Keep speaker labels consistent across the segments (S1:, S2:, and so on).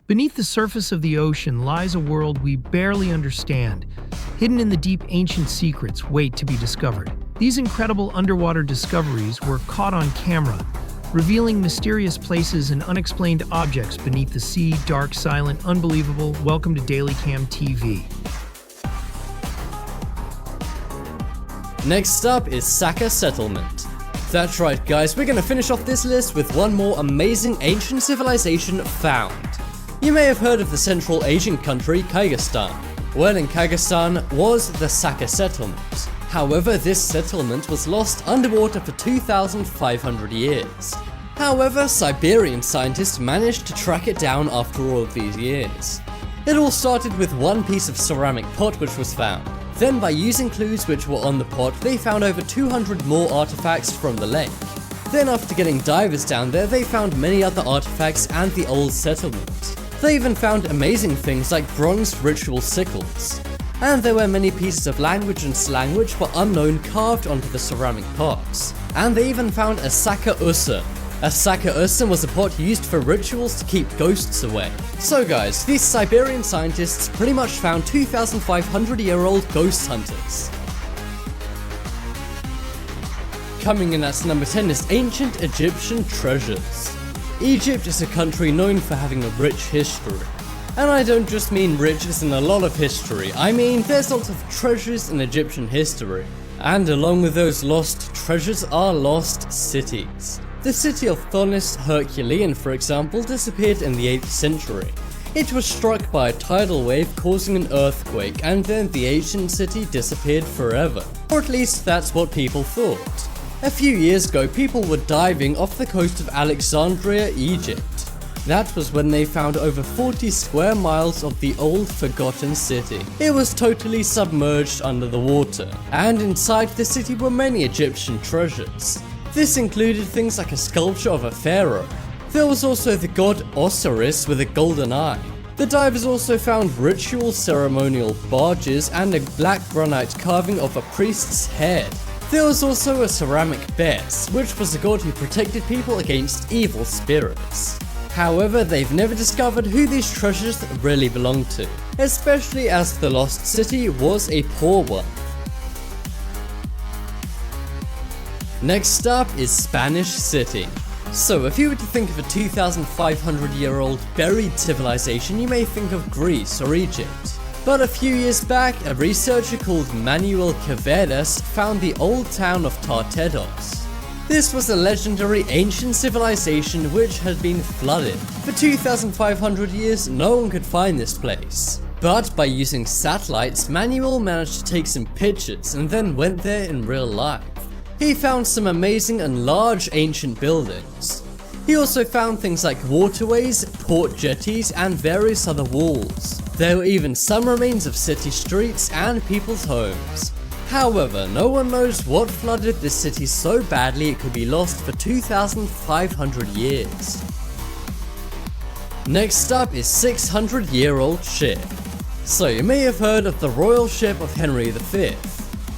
S1: Beneath the surface of the ocean lies a world we barely understand. Hidden in the deep, ancient secrets wait to be discovered. These incredible underwater discoveries were caught on camera, revealing mysterious places and unexplained objects beneath the sea. Dark, silent, unbelievable. Welcome to DailyCam TV.
S2: Next up is Saka Settlement. That's right guys, we're gonna finish off this list with one more amazing ancient civilization found. You may have heard of the Central Asian country Kyrgyzstan. Well, in Kyrgyzstan was the Saka Settlement. However, this settlement was lost underwater for 2,500 years. However, Siberian scientists managed to track it down after all of these years. It all started with one piece of ceramic pot which was found. Then by using clues which were on the pot, they found over 200 more artifacts from the lake. Then after getting divers down there, they found many other artifacts and the old settlement. They even found amazing things like bronze ritual sickles. And there were many pieces of language and slang which were unknown carved onto the ceramic pots. And they even found a Saka Ursun. A Saka Ursun was a pot used for rituals to keep ghosts away. So guys, these Siberian scientists pretty much found 2,500-year-old ghost hunters. Coming in at number 10 is ancient Egyptian treasures. Egypt is a country known for having a rich history. And I don't just mean rich as in a lot of history, I mean there's lots of treasures in Egyptian history. And along with those lost treasures are lost cities. The city of Thonis Herculean, for example, disappeared in the 8th century. It was struck by a tidal wave causing an earthquake, and then the ancient city disappeared forever. Or at least that's what people thought. A few years ago, people were diving off the coast of Alexandria, Egypt. That was when they found over 40 square miles of the old forgotten city. It was totally submerged under the water, and inside the city were many Egyptian treasures. This included things like a sculpture of a pharaoh. There was also the god Osiris with a golden eye. The divers also found ritual ceremonial barges and a black granite carving of a priest's head. There was also a ceramic Bes, which was a god who protected people against evil spirits. However, they've never discovered who these treasures really belonged to, especially as the lost city was a poor one. Next up is Spanish City. So if you were to think of a 2,500-year-old buried civilization, you may think of Greece or Egypt. But a few years back, a researcher called Manuel Caveras found the old town of Tartedos. This was a legendary ancient civilization which had been flooded. For 2,500 years, no one could find this place. But by using satellites, Manuel managed to take some pictures and then went there in real life. He found some amazing and large ancient buildings. He also found things like waterways, port jetties, and various other walls. There were even some remains of city streets and people's homes. However, no one knows what flooded this city so badly it could be lost for 2,500 years. Next up is 600-year-old ship. So you may have heard of the royal ship of Henry V.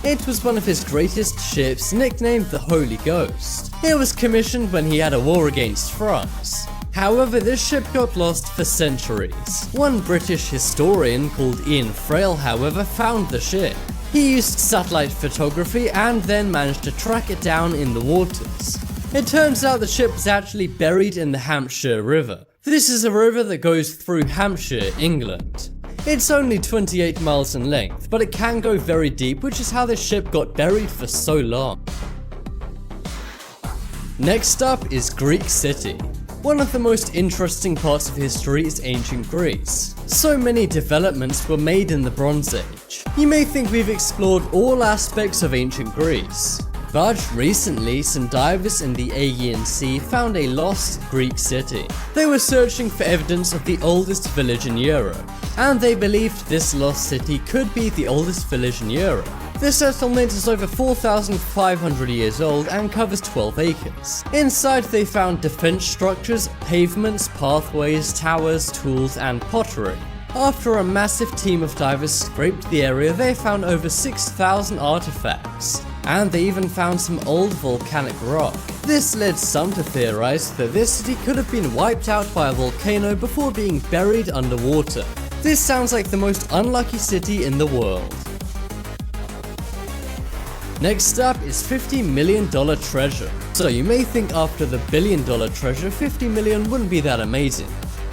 S2: It was one of his greatest ships, nicknamed the Holy Ghost. It was commissioned when he had a war against France. However, this ship got lost for centuries. One British historian called Ian Frail, however, found the ship. He used satellite photography and then managed to track it down in the waters. It turns out the ship was actually buried in the Hampshire River. This is a river that goes through Hampshire, England. It's only 28 miles in length, but it can go very deep, which is how this ship got buried for so long. Next up is Greek City. One of the most interesting parts of history is ancient Greece. So many developments were made in the Bronze Age. You may think we've explored all aspects of ancient Greece. But recently, some divers in the Aegean Sea found a lost Greek city. They were searching for evidence of the oldest village in Europe, and they believed this lost city could be the oldest village in Europe. The settlement is over 4,500 years old and covers 12 acres. Inside they found defense structures, pavements, pathways, towers, tools, and pottery. After a massive team of divers scraped the area, they found over 6,000 artifacts. and they even found some old volcanic rock. This led some to theorize that this city could have been wiped out by a volcano before being buried underwater. This sounds like the most unlucky city in the world. Next up is $50 million treasure. So you may think after the $1 billion treasure, 50 million wouldn't be that amazing.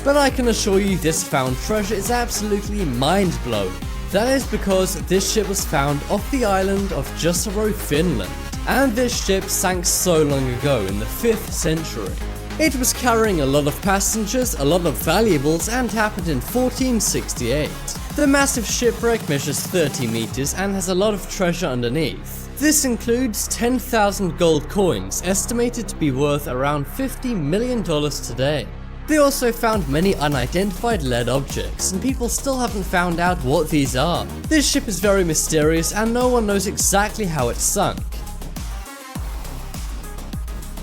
S2: But I can assure you this found treasure is absolutely mind-blowing. That is because this ship was found off the island of Jussaro, Finland. And this ship sank so long ago in the 5th century. It was carrying a lot of passengers, a lot of valuables, and happened in 1468. The massive shipwreck measures 30 meters and has a lot of treasure underneath. This includes 10,000 gold coins, estimated to be worth around $50 million today. They also found many unidentified lead objects, and people still haven't found out what these are. This ship is very mysterious and no one knows exactly how it sunk.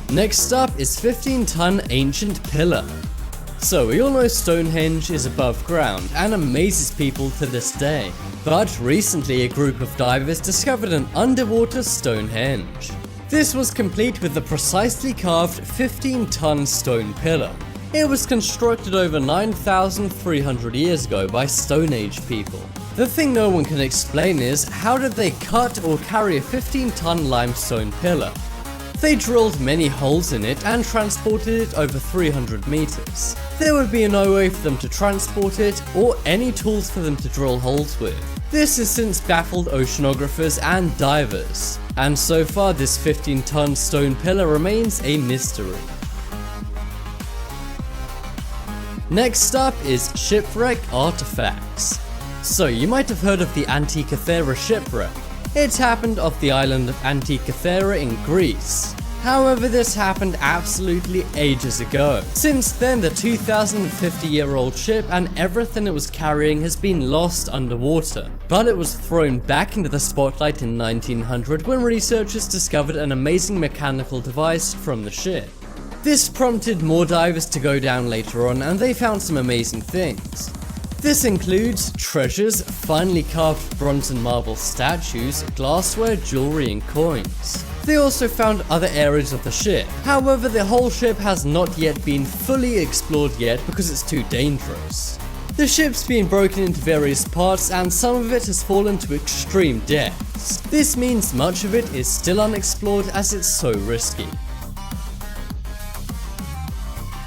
S2: Next up is 15-ton ancient pillar. So we all know Stonehenge is above ground and amazes people to this day. But recently a group of divers discovered an underwater Stonehenge. This was complete with a precisely carved 15-ton stone pillar. It was constructed over 9,300 years ago by Stone Age people. The thing no one can explain is, how did they cut or carry a 15-ton limestone pillar? They drilled many holes in it and transported it over 300 meters. There would be no way for them to transport it or any tools for them to drill holes with. This has since baffled oceanographers and divers, and so far this 15-ton stone pillar remains a mystery. Next up is shipwreck artifacts. So you might have heard of the Antikythera shipwreck. It happened off the island of Antikythera in Greece. However, this happened absolutely ages ago. Since then, the 2,050-year-old ship and everything it was carrying has been lost underwater. But it was thrown back into the spotlight in 1900 when researchers discovered an amazing mechanical device from the ship. This prompted more divers to go down later on, and they found some amazing things. This includes treasures, finely carved bronze and marble statues, glassware, jewelry and coins. They also found other areas of the ship. However, the whole ship has not yet been fully explored yet because it's too dangerous. The ship's been broken into various parts and some of it has fallen to extreme depths. This means much of it is still unexplored as it's so risky.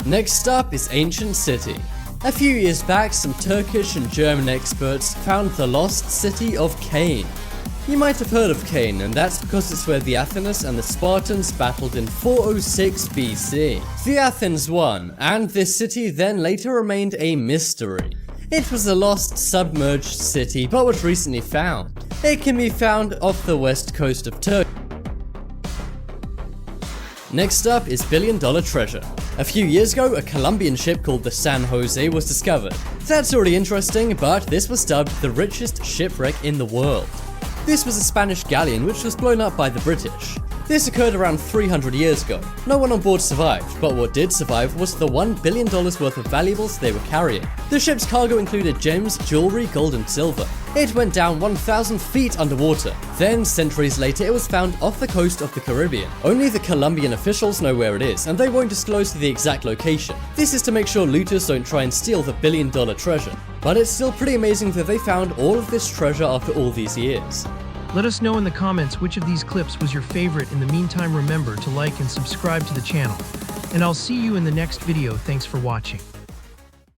S2: Next up is Ancient City. A few years back, some Turkish and German experts found the lost city of Kane. You might have heard of Kane, and that's because it's where the Athenians and the Spartans battled in 406 BC. The Athens won, and this city then later remained a mystery. It was a lost, submerged city, but was recently found. It can be found off the west coast of Turkey. Next up is $1 billion treasure. A few years ago, a Colombian ship called the San Jose was discovered. That's already interesting, but this was dubbed the richest shipwreck in the world. This was a Spanish galleon which was blown up by the British. This occurred around 300 years ago. No one on board survived, but what did survive was the $1 billion worth of valuables they were carrying. The ship's cargo included gems, jewelry, gold and silver. It went down 1,000 feet underwater. Then, centuries later, it was found off the coast of the Caribbean. Only the Colombian officials know where it is, and they won't disclose the exact location. This is to make sure looters don't try and steal the $1 billion treasure. But it's still pretty amazing that they found all of this treasure after all these years.
S1: Let us know in the comments which of these clips was your favorite. In the meantime, remember to like and subscribe to the channel. And I'll see you in the next video. Thanks for watching.